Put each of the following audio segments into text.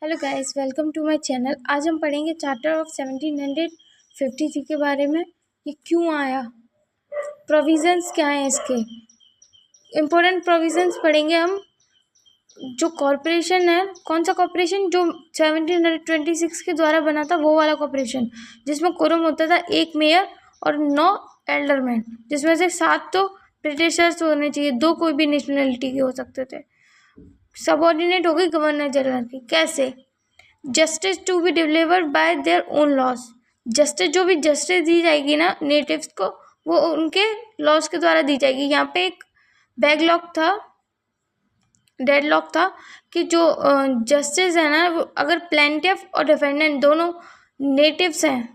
Hello guys, welcome to my channel. आज हम पढ़ेंगे चार्टर ऑफ 1753 के बारे में। ये क्यों आया, प्रोविजंस क्या हैं इसके, इम्पोर्टेंट प्रोविजंस पढ़ेंगे हम। जो कॉरपोरेशन है, कौन सा कॉरपोरेशन जो 1726 के द्वारा बना था, वो वाला कॉरपोरेशन जिसमें कोरम होता था 1 मेयर और 9 एल्डरमैन, जिसमें से 7 तो ब्रिटिशर्स होने चाहिए, 2 कोई भी नेशनलिटी के हो सकते थे। सबऑर्डिनेट हो गई गवर्नर जनरल की। कैसे? Justice to be delivered by their own laws. Justice, जो भी जस्टिस दी जाएगी ना नेटिव्स को, वो उनके लॉज के द्वारा दी जाएगी। यहाँ पे एक बैकलॉग था, डेडलॉक था कि जो जस्टिस है ना, वो अगर प्लेंटिफ और डिफेंडेंट दोनों नेटिव्स हैं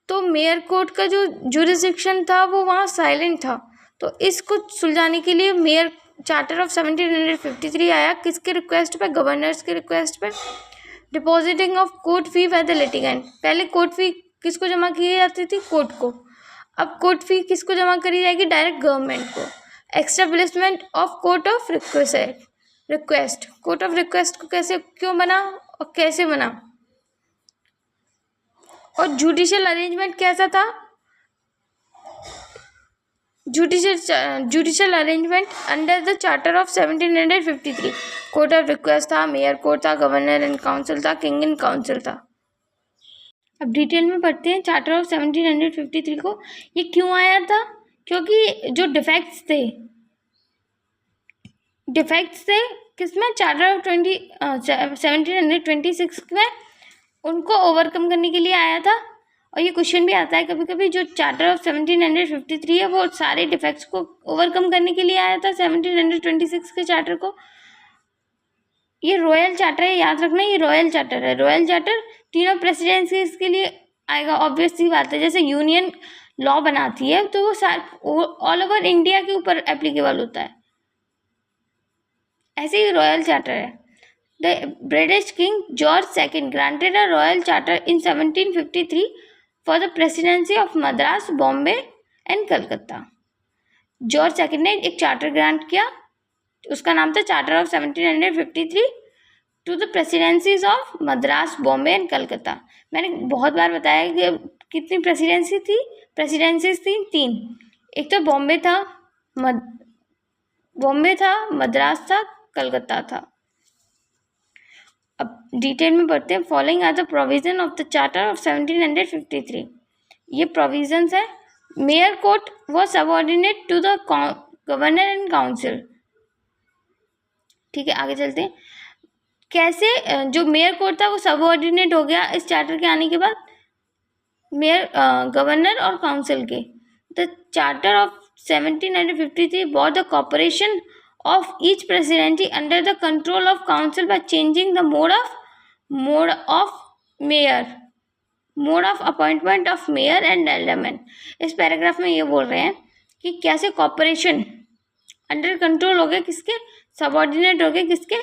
तो मेयर कोर्ट का जो जुरिस्डिक्शन था वो वहाँ साइलेंट था। तो इसको सुलझाने के लिए मेयर चार्टर ऑफ 1753 आया। किसके रिक्वेस्ट पे? गवर्नर्स के रिक्वेस्ट पे। Depositing of court fee by the litigant. पहले कोर्ट फी किसको जमा की जाती थी? कोर्ट को। अब कोर्ट फी किसको जमा करी जाएगी? डायरेक्ट गवर्नमेंट को। Establishment of court of request. Court of request को कैसे, क्यों बना और कैसे बना? और जुडिशियल अरेंजमेंट कैसा था? Judicial arrangement under the charter of 1753। Court of request था, मेयर कोर्ट था, गवर्नर एंड काउंसिल था, किंग एंड काउंसिल था। अब डिटेल में पढ़ते हैं चार्टर ऑफ 1753 को। ये क्यों आया था? क्योंकि जो डिफेक्ट्स थे किसमें? चार्टर ऑफ 1726 में, उनको ओवरकम करने के लिए आया था। और ये क्वेश्चन भी आता है कभी कभी, जो चार्टर ऑफ 1753 है वो सारे डिफेक्ट्स को ओवरकम करने के लिए आया था 1726 के चार्टर को। ये रॉयल चार्टर है, याद रखना, ये रॉयल चार्टर है। रॉयल चार्टर तीनों प्रेसिडेंसीज के लिए आएगा। ऑब्वियस सी बात है, जैसे यूनियन लॉ बनाती है तो वो ऑल ओवर इंडिया के ऊपर एप्लीकेबल होता है, ऐसे ही रॉयल चार्टर है। The British king George II granted a royal charter in 1753 for the presidency of Madras, Bombay and Calcutta. George II ने एक चार्टर ग्रांट किया, उसका नाम था charter of 1753 to the presidencies of Madras, Bombay and Calcutta. मैंने बहुत बार बताया कि कितनी प्रेसिडेंसीज थी? 3। एक तो बॉम्बे था, मद्रास था, कलकत्ता था। अब डिटेल में पढ़ते हैं। Following are the provision of the charter of 1753। ये प्रोविजंस है। Mayor court was subordinate to the governor and council. ठीक है, आगे चलते हैं। कैसे जो मेयर कोर्ट था वो सबऑर्डिनेट हो गया इस चार्टर के आने के बाद गवर्नर और काउंसिल के। The charter of 1753 brought the corporation of each presidency under the control of council by changing the mode of appointment of mayor and alderman। इस पैराग्राफ में ये बोल रहे हैं कि कैसे कॉर्पोरेशन अंडर कंट्रोल हो गया किसके? सबऑर्डिनेट हो गए किसके?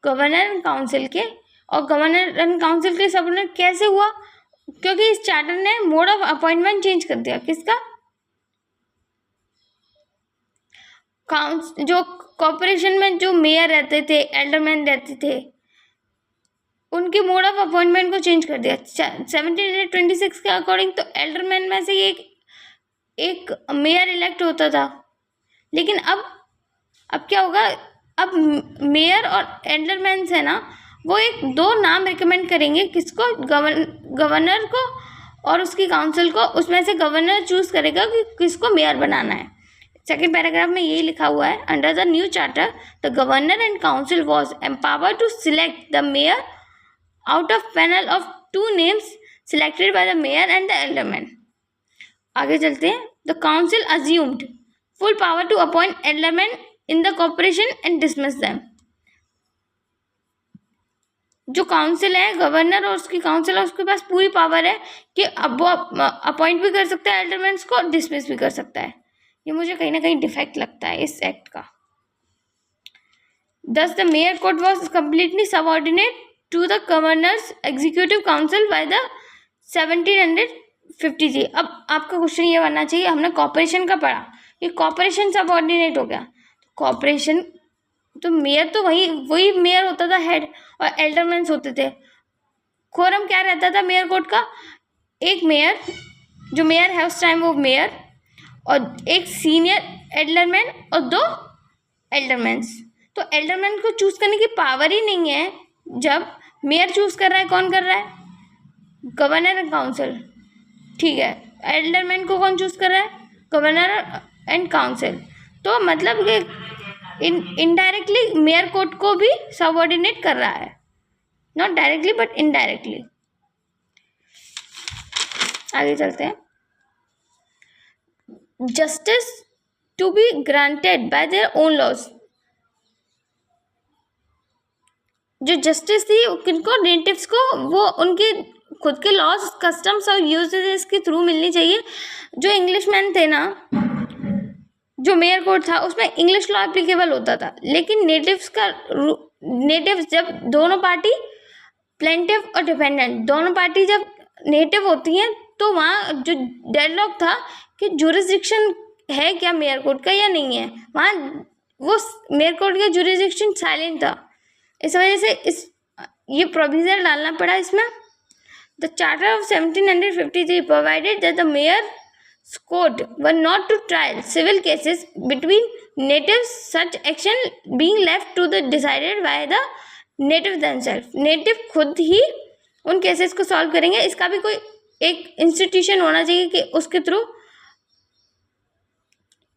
गवर्नर एंड काउंसिल के। और गवर्नर एंड काउंसिल के सबऑर्डिनेट कैसे हुआ? क्योंकि इस चार्टर ने मोड ऑफ अपॉइंटमेंट चेंज कर दिया। किसका? जो कॉर्पोरेशन में जो मेयर रहते थे, एल्डरमैन रहते थे, उनके मोड ऑफ अपॉइंटमेंट को चेंज कर दिया 1726 के अकॉर्डिंग। तो एल्डरमैन में से एक मेयर इलेक्ट होता था, लेकिन अब क्या होगा? अब मेयर और एल्डरमैन है ना, वो 2 नाम रिकमेंड करेंगे। किसको? गवर्नर को और उसकी काउंसिल को। उसमें से गवर्नर चूज करेगा कि किसको मेयर बनाना है। सेकेंड पैराग्राफ में यही लिखा हुआ है। Under the new charter the governor and council was empower to select the mayor out of panel of 2 names selected by the mayor and the alderman. आगे चलते हैं। The council assumed full power to appoint alderman in the corporation and dismiss them. जो council है, governor और उसकी council है, उसके पास पूरी पावर है कि अब वो अपॉइंट भी कर सकता है एल्डरमैन्स को, डिसमिस भी कर सकता है। ये मुझे कहीं ना कहीं डिफेक्ट लगता है इस एक्ट का। Thus the mayor court was completely subordinate to the governor's executive council by the 1753। अब आपका क्वेश्चन ये बनना चाहिए, हमने कॉर्पोरेशन का पढ़ा, ये कॉर्पोरेशन सबऑर्डिनेट हो गया। कॉर्पोरेशन तो मेयर तो वही मेयर होता था हेड, और एल्डरमैन्स होते थे। कोरम क्या रहता था मेयर कोर्ट का? एक मेयर, जो मेयर है उस टाइम वो मेयर, और एक सीनियर एल्डरमैन और 2 एल्डरमैन्स। तो एल्डरमैन को चूज करने की पावर ही नहीं है। जब मेयर चूज कर रहा है, कौन कर रहा है? Governor and council. ठीक है, एल्डरमैन को कौन चूज कर रहा है? Governor and council. तो मतलब कि इनडायरेक्टली मेयर कोर्ट को भी सबऑर्डिनेट कर रहा है, नॉट डायरेक्टली बट इनडायरेक्टली। आगे चलते हैं। Justice to be granted by their own laws. जो जस्टिस थी किनको? नेटिव्स को। वो उनके खुद के लॉज, कस्टम्स और यूजेस के थ्रू मिलनी चाहिए। जो इंग्लिशमैन थे ना, जो मेयर कोर्ट था उसमें इंग्लिश लॉ एप्लीकेबल होता था, लेकिन नेटिव्स जब दोनों पार्टी, प्लेंटिफ और डिफेंडेंट दोनों पार्टी जब नेटिव होती हैं, तो वहाँ जो डेडलॉक था कि जुरिस्डिक्शन है क्या मेयर कोर्ट का या नहीं है, वहाँ वो मेयर कोर्ट का जुरिस्डिक्शन साइलेंट था। इस वजह से ये प्रोविजन डालना पड़ा इसमें। The charter of 1753 provided that the mayor court were not to trial civil cases between natives, such action being left to the decided by the native themselves. Native खुद ही उन केसेस को सॉल्व करेंगे। इसका भी कोई एक इंस्टीट्यूशन होना चाहिए कि उसके थ्रू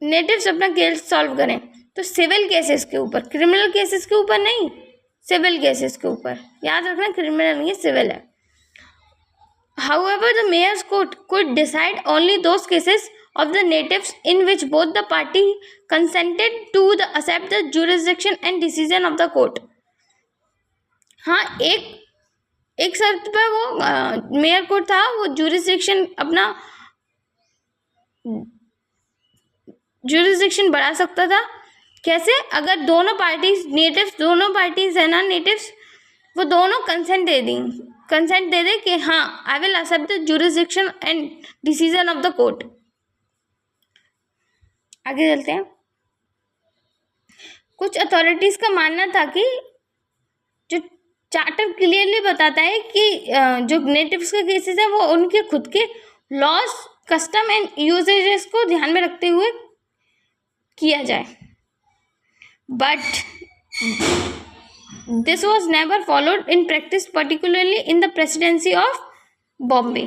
नेटिव्स अपना केस सॉल्व करें। तो सिविल केसेस के ऊपर, क्रिमिनल केसेस के ऊपर नहीं, सिविल केसेस के ऊपर। याद रखना, क्रिमिनल नहीं है, सिविल है। However, the mayor's court could decide only those cases of the natives in which both the party consented to accept the jurisdiction and decision of the court. हाँ, एक शर्त पे वो मेयर कोर्ट था, वो जुरिस्डिक्शन अपना jurisdiction बढ़ा सकता था। कैसे? अगर दोनों पार्टीज है ना, नेटिव्स, वो दोनों कंसेंट दे दे कि हाँ, I will accept the jurisdiction and decision of the court. आगे चलते हैं। कुछ अथॉरिटीज का मानना था कि जो चार्टर क्लियरली बताता है कि जो नेटिव्स के केसेस हैं वो उनके खुद के लॉज, कस्टम एंड यूजेजेस को ध्यान में रखते हुए किया जाए, but this was never followed in practice, particularly in the presidency of Bombay.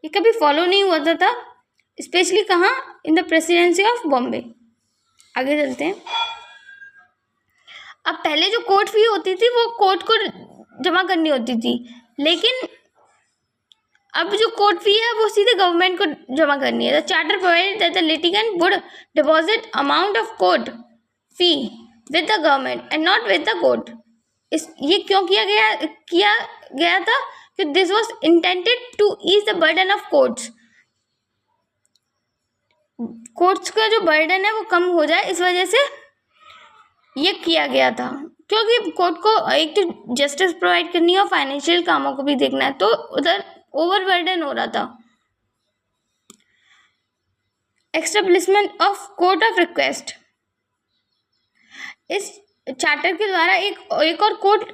ये कभी फॉलो नहीं हुआ था, स्पेशली कहाँ? In the presidency of Bombay. आगे चलते हैं। अब पहले जो कोर्ट फी होती थी वो कोर्ट को जमा करनी होती थी, लेकिन अब जो कोर्ट फी है वो सीधे गवर्नमेंट को जमा करनी है। The charter provided that the litigant would deposit amount of court fee with the government and not with the court. ये क्यों किया गया था? कि this was intended to ease the burden of courts. Courts का जो बर्डन है वो कम हो जाए, इस वजह से ये किया गया था। क्योंकि कोर्ट को एक तो जस्टिस प्रोवाइड करनी है और फाइनेंशियल कामों को भी देखना है, तो उधर ओवर बर्डन हो रहा था। Establishment of court of request. इस चार्टर के द्वारा एक और कोर्ट